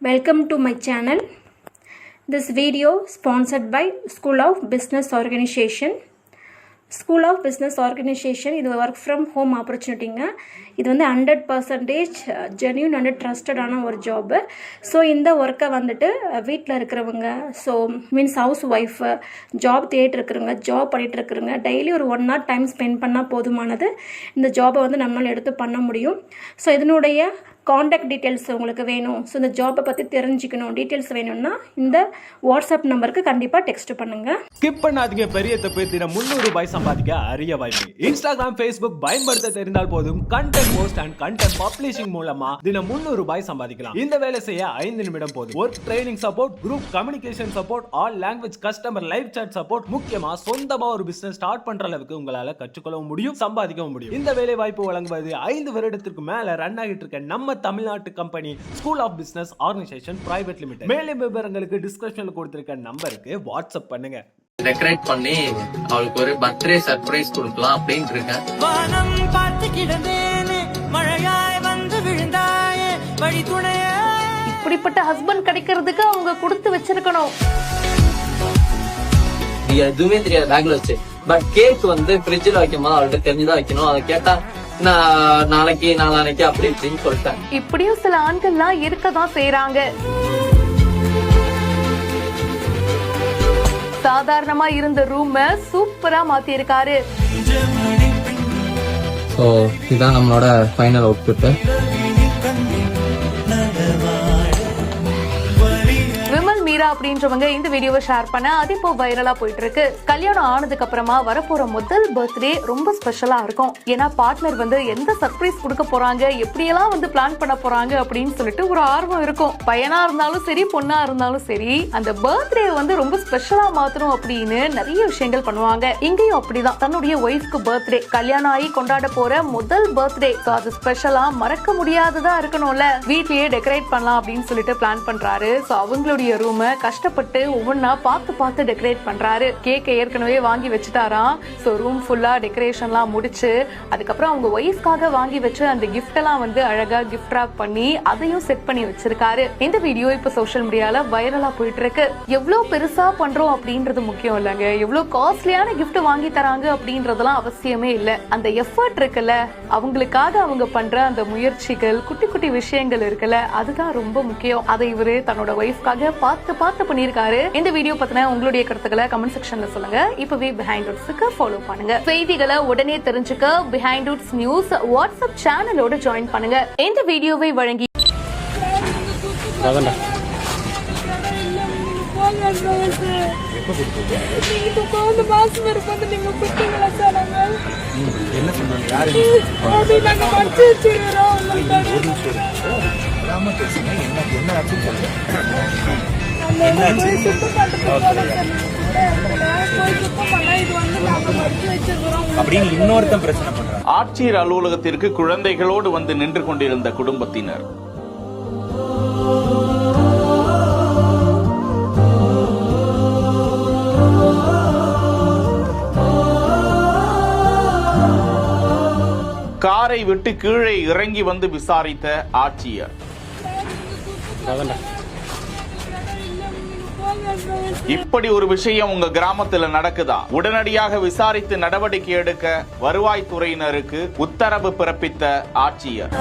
Welcome to my channel. This video sponsored by School of Business Organization. School of Business Organization இது work from home ஆப்பர்ச்சுனிட்டிங்க. இது வந்து 100% genuine and ட்ரஸ்டடான ஒரு job. So இந்த ஒர்க்கை வந்துட்டு வீட்டில் இருக்கிறவங்க, so means house wife, job தேடிட்டு இருக்கிறவங்க, ஜாப் பண்ணிகிட்டு இருக்கிறவங்க டெய்லி ஒரு 1 hour டைம் ஸ்பெண்ட் பண்ணால் போதுமானது. இந்த ஜாபை வந்து நம்மளால் எடுத்து பண்ண முடியும். ஸோ இதனுடைய காண்டாக்ட் டீட்டெயில்ஸ் உங்களுக்கு வேணும், ஸோ இந்த ஜாப்பை பற்றி தெரிஞ்சுக்கணும், டீட்டெயில்ஸ் வேணும்னா இந்த வாட்ஸ்அப் நம்பருக்கு கண்டிப்பாக டெக்ஸ்ட் பண்ணுங்க. ஸ்கிப் பண்ணாதீங்க. பெரிய தப்பு தினம் 300 ரூபாய் சம்பாதிக்க அரிய வாய்ப்பு. இன்ஸ்டாகிராம், ஃபேஸ்புக் பயன்படுத்த தெரிந்தால் போதும் content post and content publishing மூலமா தினம் 300 ரூபாய் சம்பாதிக்கலாம். இந்த வேலை செய்ய 5 நிமிடம் போதும். Work training support, group communication support, all language customer live chat support, முக்கியமா சொந்தமா ஒரு பிசினஸ் ஸ்டார்ட் பண்ற அளவுக்கு உங்களால கற்றுக்கொள்ளவும் முடியும், சம்பாதிக்கவும் முடியும். இந்த வேலை வாய்ப்பு வழங்குவது 5 வருடத்திற்கு மேல ரன் ஆகிட்டு இருக்க நம்ம தமிழ்நாட்டு company school of business organisation private limited. மேலும் விவரங்களுக்கு டிஸ்கிரிப்ஷன்ல கொடுத்திருக்க நம்பருக்கு வாட்ஸ்அப் பண்ணுங்க. டெக்கரேட் பண்ணி அவளுக்கு ஒரு பர்த்டே சர்ப்ரைஸ் கொடுக்கலாம் அப்படின்னு இருக்கேன். வானம் பார்த்து கிடந்தேனே, மழையாய் வந்து விழுந்தாயே, வழி துணையே. இப்படிப்பட்ட ஹஸ்பண்ட் கிடைக்கிறதுக்கு அவங்க கொடுத்து வச்சிருக்கணும். எதுவுமே தெரியாது பேங்க்ல வச்சு. பட் கேக் வந்து ஃப்ரிட்ஜ்ல வைக்கும் போது அவள்கிட்ட தெரிஞ்சுதான் வைக்கணும். அதை கேட்டா நான் நாளைக்கு நாளானைக்கு அப்படி இப்படின்னு சொல்லிட்டேன். இப்படியும் சில ஆண்கள்லாம் இருக்கதான் செய்யறாங்க. சாதாரணமா இருந்த ரூம சூப்பரா மாத்தி இருக்காரு. சோ இதுதான் நம்மளோட ஃபைனல் அவுட்புட். விமல் மீரா அப்படின்றவங்க இந்த வீடியோவை ஷேர் பண்ண அது இப்போ வைரலா போயிட்டு இருக்கு. கல்யாணம் ஆனதுக்கு அப்புறமா வரப்போற முதல் பர்த்டே ரொம்ப ஸ்பெஷலா இருக்கும். ஏன்னா பார்ட்னர் வந்து எந்த சர்ப்ரைஸ் கொடுக்க போறாங்க, எப்படியெல்லாம் வந்து பிளான் பண்ண போறாங்க அப்படின்னு சொல்லிட்டு ஒரு ஆர்வம் இருக்கும். பையனா இருந்தாலும் சரி, பொண்ணா இருந்தாலும் சரி, அந்த பர்த்டே வந்து ரொம்ப ஸ்பெஷலா மாத்தணும் அப்படின்னு நிறைய விஷயங்கள் பண்ணுவாங்க. இங்கேயும் அப்படிதான். தன்னுடைய ஒய்ஃப்க்கு பர்த்டே, கல்யாணம் ஆகி கொண்டாட போற முதல் பர்த்டே, அது ஸ்பெஷலா மறக்க முடியாததா இருக்கணும்ல. வீட்லயே டெக்கரேட் பண்ணலாம் அப்படின்னு சொல்லிட்டு பிளான் பண்றாரு. சோ அவங்களுடைய ரூம கஷ்டப்பட்டு ஒவ்வொன்னா பார்த்து டெக்கரேட் பண்றாரு. கேக் ஏற்கனவே வாங்கி வச்சுட்டாராம். சோ ரூம் ஃபுல்லா டெக்கரேஷன்லாம் முடிச்சு அதுக்கப்புறம் அவங்க ஒய்ஃப்காக வாங்கி வச்சு அந்த கிஃப்ட் எல்லாம் வந்து அழகா கிஃப்ட் ராப் பண்ணி அதையும் செட் பண்ணி வச்சிருக்காரு. இந்த வீடியோ இப்ப சோஷியல் மீடியால வைரலா போயிட்டு இருக்கு. எவ்வளவு பெருசா பண்றோம் அப்படின்றது முக்கியம் இல்லைங்க, எவ்வளவு காஸ்ட்லியான கிஃப்ட் வாங்கி தராங்க அப்படின்றதெல்லாம் அவசியமே இல்ல. அந்த எஃபர்ட் இருக்குல்ல, அவங்களுக்காக அவங்க பண்ற அந்த முயற்சிகள், குட்டி குட்டி விஷயங்கள் இருக்குல்ல, அதுதான் ரொம்ப முக்கியம். அதை இவரு தன்னோட ஒய்ஃப்காக பார்த்து பண்ணிருக்காரு. இந்த வீடியோ பத்தின உங்களுடைய கருத்துக்களை கமெண்ட் செக்ஷன்ல சொல்லுங்க. இப்பவே பிஹைண்ட் ரூட்ஸ்க்கு ஃபாலோ பண்ணுங்க. செய்திகளை உடனே தெரிஞ்சுக்க பிஹைண்ட் ரூட்ஸ் நியூஸ் வாட்ஸ்அப் சேனலோட ஜாயின் பண்ணுங்க. இந்த வீடியோவை வழங்கி ஆட்சியர் அலுவலகத்திற்கு குழந்தைகளோடு வந்து நின்று கொண்டிருந்த குடும்பத்தினர் காரை விட்டு கீழே இறங்கி வந்து விசாரித்த ஆட்சியர். இப்படி ஒரு விஷயம் உங்க கிராமத்துல நடக்குதா? உடனடியாக விசாரித்து நடவடிக்கை எடுக்க வருவாய்த்துறையினருக்கு உத்தரவு பிறப்பித்த ஆட்சியர்.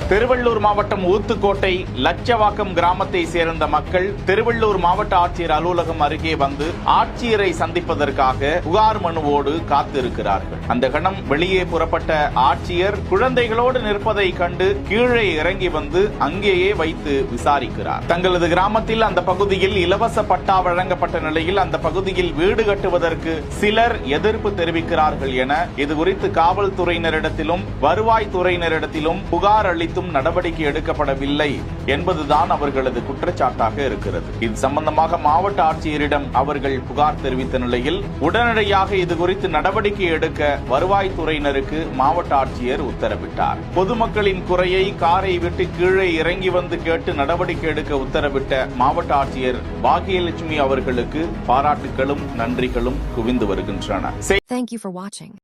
திருவள்ளூர் மாவட்டம் ஊத்துக்கோட்டை லட்சவாக்கம் கிராமத்தை சேர்ந்த மக்கள் திருவள்ளூர் மாவட்ட ஆட்சியர் அலுவலகம் அருகே வந்து ஆட்சியரை சந்திப்பதற்காக புகார் மனுவோடு காத்திருக்கிறார்கள். அந்த கணம் வெளியே புறப்பட்ட ஆட்சியர் குழந்தைகளோடு நிற்பதை கண்டு கீழே இறங்கி வந்து அங்கேயே வைத்து விசாரிக்கிறார். தங்களது கிராமத்தில் அந்த பகுதியில் இலவச பட்டா வழங்கப்பட்ட நிலையில் அந்த பகுதியில் வீடு கட்டுவதற்கு சிலர் எதிர்ப்பு தெரிவிக்கிறார்கள் என இது குறித்து காவல்துறையினரிடத்திலும் வருவாய்த்துறையினரிடத்திலும் புகார் அளித்து குறித்தும் நடவடிக்கை எடுக்கப்படவில்லை என்பதுதான் அவர்களது குற்றச்சாட்டாக இருக்கிறது. இது சம்பந்தமாக மாவட்ட ஆட்சியரிடம் அவர்கள் புகார் தெரிவித்த நிலையில் உடனடியாக இது குறித்து நடவடிக்கை எடுக்க வருவாய்த்துறையினருக்கு மாவட்ட ஆட்சியர் உத்தரவிட்டார். பொதுமக்களின் குறையை காரை விட்டு கீழே இறங்கி வந்து கேட்டு நடவடிக்கை எடுக்க உத்தரவிட்ட மாவட்ட ஆட்சியர் பாகியலட்சுமி அவர்களுக்கு பாராட்டுகளும் நன்றிகளும் குவிந்து வருகின்றன. Thank you for watching.